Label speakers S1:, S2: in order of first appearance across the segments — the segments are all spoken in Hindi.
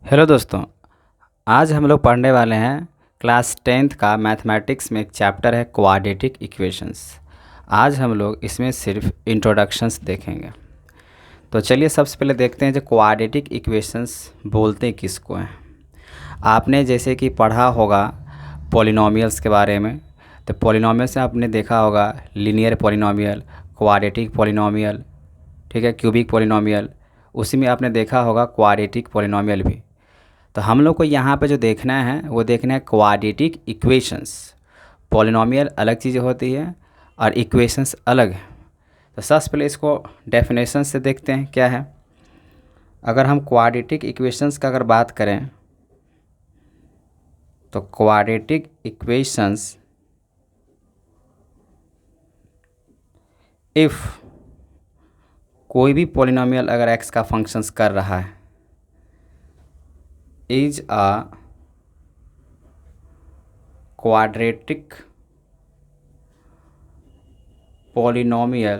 S1: हेलो दोस्तों। आज हम लोग पढ़ने वाले हैं क्लास 10th का मैथमेटिक्स में एक चैप्टर है क्वाड्रेटिक इक्वेशंस। आज हम लोग इसमें सिर्फ इंट्रोडक्शंस देखेंगे। तो चलिए सबसे पहले देखते हैं जो क्वाड्रेटिक इक्वेशंस बोलते किसको हैं। आपने जैसे कि पढ़ा होगा पॉलिनॉमियल्स के बारे में, तो पॉलिनॉमियल्स में आपने देखा होगा लीनियर पॉलिनॉमियल, क्वाड्रेटिक पॉलिनॉमियल, ठीक है, क्यूबिक पॉलिनॉमियल। उसी में आपने देखा होगा क्वाड्रेटिक पॉलिनॉमियल भी। तो हम लोग को यहाँ पे जो देखना है वो देखना है क्वाड्रेटिक इक्वेशंस। पॉलिनॉमियल अलग चीज़ होती है और इक्वेशंस अलग है। तो सबसे पहले इसको डेफिनेशन से देखते हैं क्या है। अगर हम क्वाड्रेटिक इक्वेशंस का अगर बात करें तो क्वाड्रेटिक इक्वेशंस इफ़ कोई भी पॉलिनॉमियल अगर x का फंक्शंस कर रहा है is a quadratic polynomial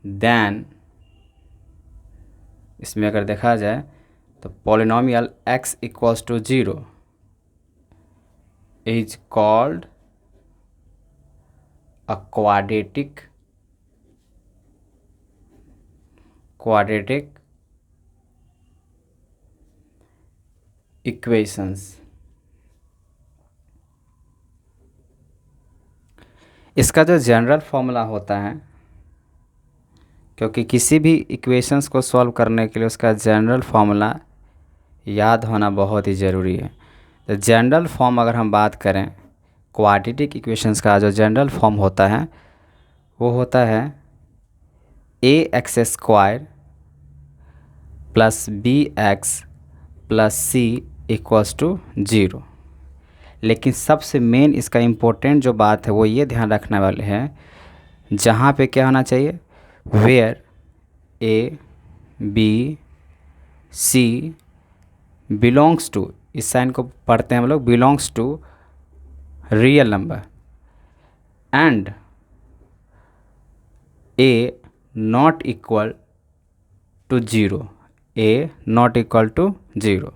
S1: then इसमें अगर देखा जाए तो polynomial x equals to 0 is called a quadratic equations. इसका जो जनरल फॉर्मूला होता है, क्योंकि किसी भी इक्वेशंस को सॉल्व करने के लिए उसका जनरल फार्मूला याद होना बहुत ही ज़रूरी है। तो जनरल फॉर्म अगर हम बात करें क्वाड्रेटिक इक्वेशंस का, जो जनरल फॉर्म होता है वो होता है ax² plus bx plus c equals to 0। लेकिन सबसे मेन इसका इम्पोर्टेंट जो बात है वो ये ध्यान रखने वाले हैं, जहाँ पे क्या होना चाहिए, where a b c belongs to, इस साइन को पढ़ते हैं हम लोग, belongs to real number and a not equal to 0, a not equal to 0।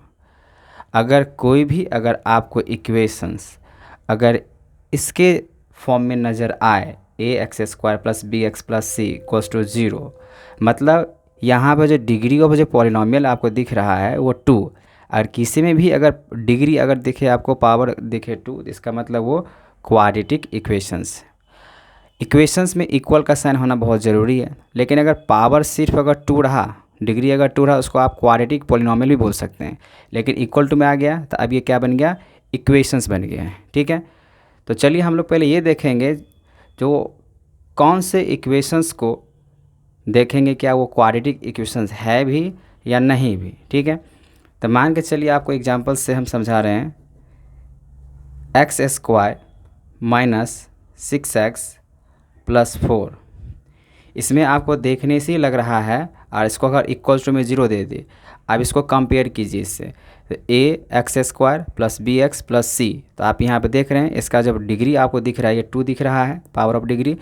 S1: अगर कोई भी अगर आपको इक्वेशंस अगर इसके फॉर्म में नज़र आए ax² plus bx plus c equals to 0, मतलब यहाँ पर जो डिग्री ऑफ जो पॉलिनॉमियल आपको दिख रहा है वो 2, और किसी में भी अगर डिग्री अगर दिखे आपको, पावर दिखे 2, इसका मतलब वो क्वाड्रेटिक इक्वेशंस में इक्वल का साइन होना बहुत ज़रूरी है। लेकिन अगर पावर सिर्फ अगर 2 रहा, डिग्री अगर 2 रहा, उसको आप क्वाड्रेटिक पॉलिनॉमियल भी बोल सकते हैं। लेकिन इक्वल टू में आ गया तो अब ये क्या बन गया, इक्वेशंस बन गए हैं। ठीक है, तो चलिए हम लोग पहले ये देखेंगे जो कौन से इक्वेशंस को देखेंगे क्या वो क्वाड्रेटिक इक्वेशंस है भी या नहीं भी। ठीक है, तो मान के चलिए आपको एग्जांपल से हम समझा रहे हैं x² माइनस 6x प्लस 4। इसमें आपको देखने से ही लग रहा है, और इसको अगर इक्वल टू में 0 दे दे, अब इसको कंपेयर कीजिए इससे, तो ax² plus bx plus c, तो आप यहाँ पे देख रहे हैं इसका जब डिग्री आपको दिख रहा है ये 2 दिख रहा है, पावर ऑफ डिग्री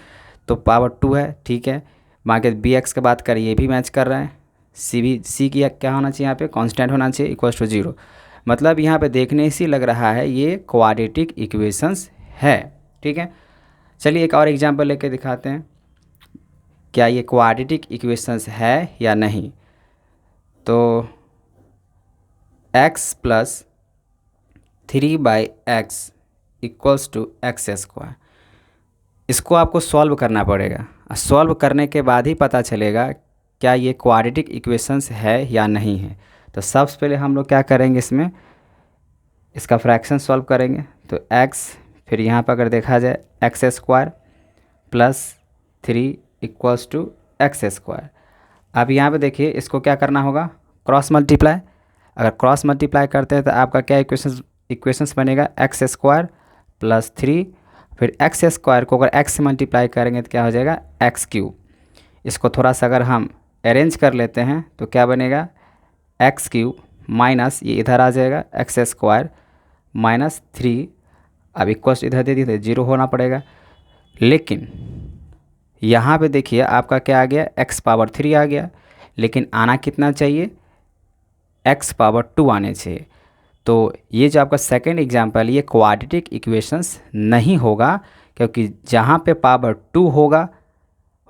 S1: तो पावर 2 है। ठीक है, बाकी bx की बात करें ये भी मैच कर रहा है, c की क्या होना चाहिए यहाँ पे, कांस्टेंट होना चाहिए इक्वल टू 0। मतलब यहाँ पे देखने से लग रहा है ये क्वाड्रेटिक इक्वेशंस है। ठीक है, चलिए एक और एग्जांपल लेके दिखाते हैं क्या ये क्वाड्रेटिक इक्वेशंस है या नहीं। तो x plus 3/x equals to x², इसको आपको सॉल्व करना पड़ेगा, और सॉल्व करने के बाद ही पता चलेगा क्या ये क्वाड्रेटिक इक्वेशंस है या नहीं है। तो सबसे पहले हम लोग क्या करेंगे, इसमें इसका फ्रैक्शन सॉल्व करेंगे। तो x, फिर यहाँ पर अगर देखा जाए x² plus 3 equals to x²। अब यहाँ पे देखिए इसको क्या करना होगा, क्रॉस मल्टीप्लाई। अगर क्रॉस मल्टीप्लाई करते हैं तो आपका क्या इक्वेशंस बनेगा, x² प्लस 3, फिर x² को अगर x से मल्टीप्लाई करेंगे तो क्या हो जाएगा, x³ इसको थोड़ा सा अगर हम अरेंज कर लेते हैं तो क्या बनेगा, x³ माइनस ये इधर आ जाएगा x² माइनस 3, अब इक्वल्स इधर दे दिए तो 0 होना पड़ेगा। लेकिन यहाँ पे देखिए आपका क्या आ गया, x पावर 3 आ गया, लेकिन आना कितना चाहिए, x पावर 2 आने चाहिए। तो ये जो आपका सेकंड एग्जांपल, ये क्वाड्रेटिक इक्वेशंस नहीं होगा, क्योंकि जहाँ पे पावर 2 होगा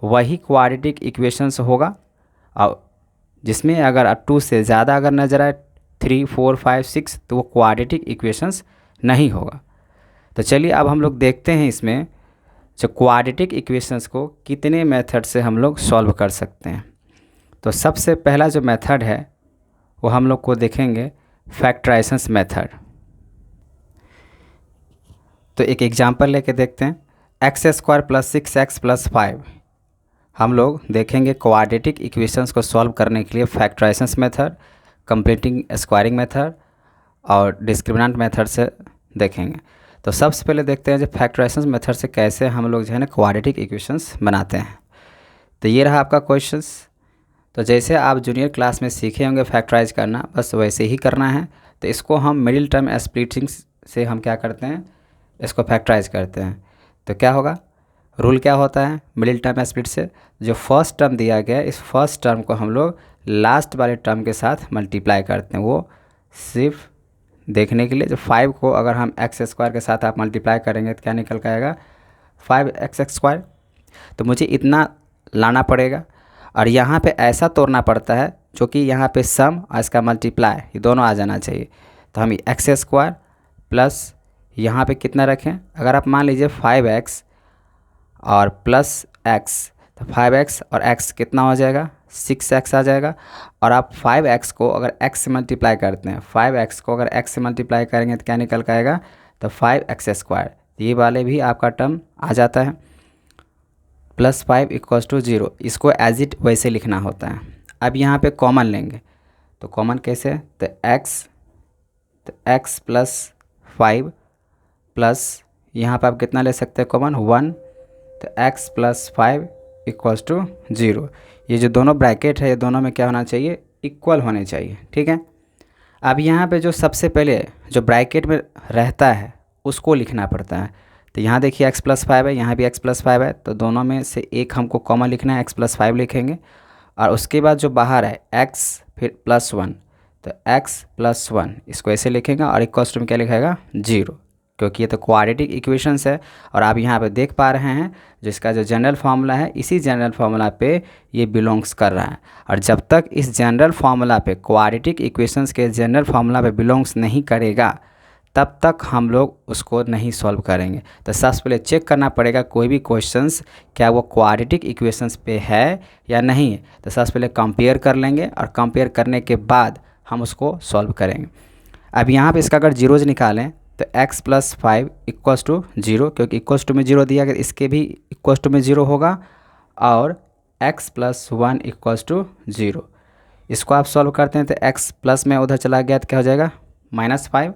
S1: वही क्वाड्रेटिक इक्वेशंस होगा, और जिसमें अगर 2 से ज़्यादा अगर नज़र आए 3, 4, 5, 6 तो वो क्वाड्रेटिक इक्वेशंस नहीं होगा। तो चलिए अब हम लोग देखते हैं इसमें जो क्वाड्रेटिक इक्वेशंस को कितने मेथड से हम लोग सॉल्व कर सकते हैं। तो सबसे पहला जो मेथड है वो हम लोग को देखेंगे फैक्टराइजेशन मेथड। तो एक एग्जांपल लेके देखते हैं, x² + 6x + 5। हम लोग देखेंगे क्वाड्रेटिक इक्वेशंस को सॉल्व करने के लिए factorization method, completing squaring method और डिस्क्रिमिनेंट मेथड से देखेंगे। तो सबसे पहले देखते हैं जो फैक्टराइजेशन मेथड से कैसे हम लोग जो है ना क्वाड्रेटिक इक्वेशंस बनाते हैं। तो ये रहा आपका क्वेश्चंस। तो जैसे आप जूनियर क्लास में सीखे होंगे फैक्टराइज करना, बस वैसे ही करना है। तो इसको हम मिडिल टर्म स्प्लिटिंग से हम क्या करते हैं, इसको फैक्टराइज करते हैं। तो क्या होगा, रूल क्या होता है मिडिल टर्म स्प्लिट से, जो फर्स्ट टर्म दिया गया है इस फर्स्ट टर्म को हम लोग लास्ट वाले टर्म के साथ मल्टीप्लाई करते हैं। वो सिर्फ देखने के लिए, जो 5 को अगर हम x² के साथ आप मल्टीप्लाई करेंगे तो क्या निकल के आएगा, 5x²। तो मुझे इतना लाना पड़ेगा, और यहाँ पे ऐसा तोड़ना पड़ता है जो कि यहाँ पे सम और इसका मल्टीप्लाई ये दोनों आ जाना चाहिए। तो हम x² प्लस यहाँ पे कितना रखें, अगर आप मान लीजिए 5x और प्लस x, तो 5x और x कितना हो जाएगा, 6x आ जाएगा। और आप 5x को अगर x से मल्टीप्लाई करते हैं, 5x को अगर x से मल्टीप्लाई करेंगे तो क्या निकल के आएगा, तो 5x²। ये वाले भी आपका टर्म आ जाता है। +5 = 0, इसको एज इट वैसे लिखना होता है। अब यहाँ पे कॉमन लेंगे, तो कॉमन कैसे, तो x + 5 प्लस यहाँ पे आप कितना ले सकते हैं कॉमन, 1, तो x + 5 = 0। ये जो दोनों ब्रैकेट है ये दोनों में क्या होना चाहिए, इक्वल होने चाहिए, ठीक है। अब यहाँ पे जो सबसे पहले जो ब्रैकेट में रहता है उसको लिखना पड़ता है। तो यहाँ देखिए x + 5 है, यहाँ भी x + 5 है, तो दोनों में से एक हमको कॉमन लिखना है, x + 5 लिखेंगे। और उसके बाद जो बाहर है x फिर +1, तो x + 1 इसको ऐसे लिखेंगे, और इक्वल्स टू में क्या लिखेगा, 0, क्योंकि ये तो क्वाड्रेटिक इक्वेशंस है। और आप यहाँ पे देख पा रहे हैं जिसका जो जनरल फार्मूला है इसी जनरल फार्मूला पे ये बिलोंग्स कर रहा है। और जब तक इस जनरल फार्मूला पे क्वाड्रेटिक इक्वेशंस के जनरल फार्मूला पे बिलोंग्स नहीं करेगा तब तक हम लोग उसको नहीं सॉल्व करेंगे। तो सबसे पहले चेक करना पड़ेगा कोई भी क्वेश्चंस क्या वो क्वाड्रेटिक इक्वेशंस पे है या नहीं है। तो सबसे पहले कंपेयर कर लेंगे, और कंपेयर करने के बाद हम उसको सॉल्व करेंगे। अब यहाँ पे इसका अगर जीरोज निकालें तो x + 5 = 0, क्योंकि इक्वल्स टू में 0 दिया गया, इसके भी इक्वल्स टू में 0 होगा। और x + 1 = 0, इसको आप सॉल्व करते हैं तो x प्लस में उधर चला गया तो क्या हो जाएगा, -5।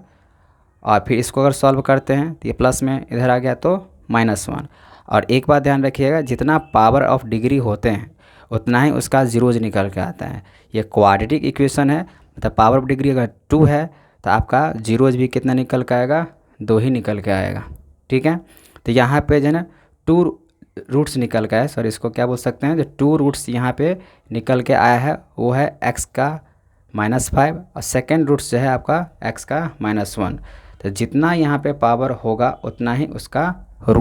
S1: और फिर इसको अगर सॉल्व करते हैं तो ये प्लस में इधर आ गया तो -1। और एक बात ध्यान रखिएगा, जितना पावर ऑफ डिग्री होते हैं उतना ही उसका जीरोज निकल के आता है। ये क्वाड्रेटिक इक्वेशन है, मतलब पावर ऑफ डिग्री अगर 2 है तो आपका जीरोज भी कितना निकल के आएगा, 2 ही निकल के आएगा, ठीक है। तो यहाँ पे जो है ना 2 रूट्स निकल के आए, सॉरी इसको क्या बोल सकते हैं, जो 2 रूट्स यहाँ पे निकल के आया है वो है x का -5, और सेकेंड रूट्स जो है आपका x का -1। तो जितना यहाँ पे पावर होगा उतना ही उसका रूट